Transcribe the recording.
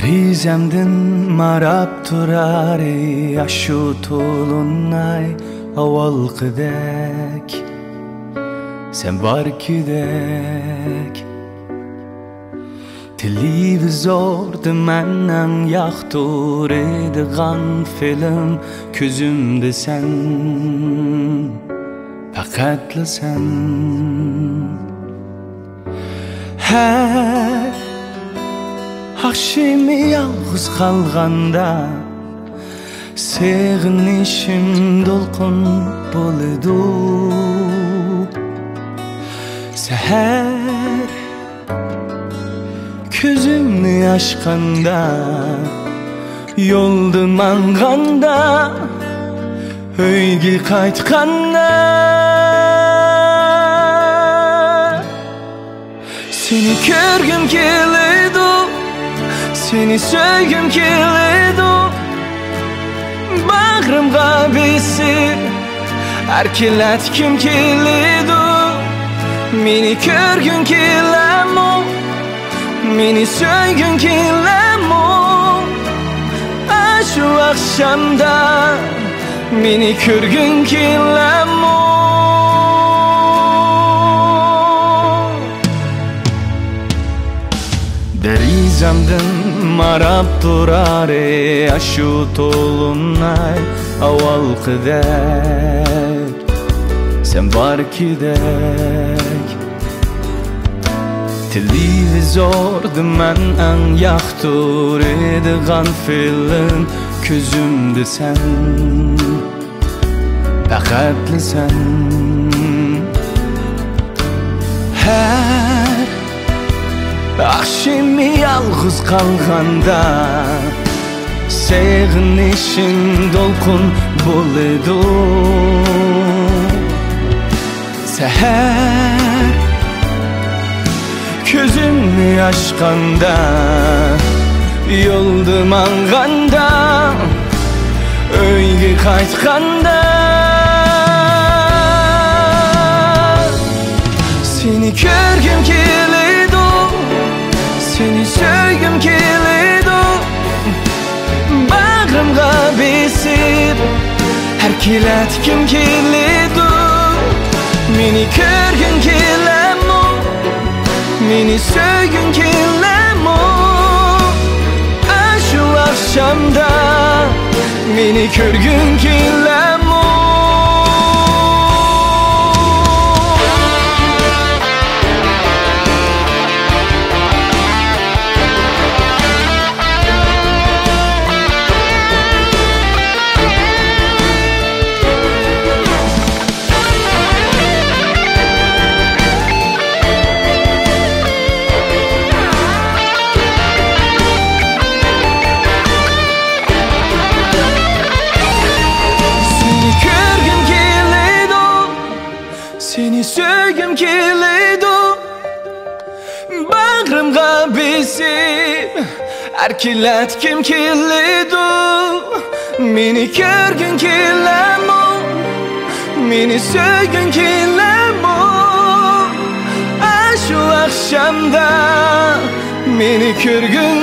Derizemdin marab turar aşu tulunay avalqidek sen barkidek Televizorda menden yaxtur edigan film Közümde sen Faqatla sen Her Akşimi yalğız qalğanda Seğinişim dolqun boludu Seher Közümni açqanda Yoldu manganda Öyge qaytqanda Seni körgüm keledi Seni söygüm keledi Bağrımga besip Erkeletkim keledi Meni körgün kelemo Meni söygün kelemo Aşu akşamda Meni körgün kelemo Derizemdin marab turar aşu tolunay avalqidek sen barkidek Televizorda menden yaxtur edigan film Közümde sen Faqatla sen Her Akşimi yalğız qalğanda Seğinişim dolqun boludu Seher Közümni açqanda Yoldu manganda Öyge qaytqanda Seni körgüm keledi Seni söygüm keledi Bağrımga besip Erkeletkim keledi Meni körgün kelemo Meni söygün kelemo Aşu akşamda Meni körgün kelemo Seni söygüm keledi Bağrımga besip Erkeletkim keledi Meni körgün kelemo Meni söygün kelemo Aşu akşamda Meni körgün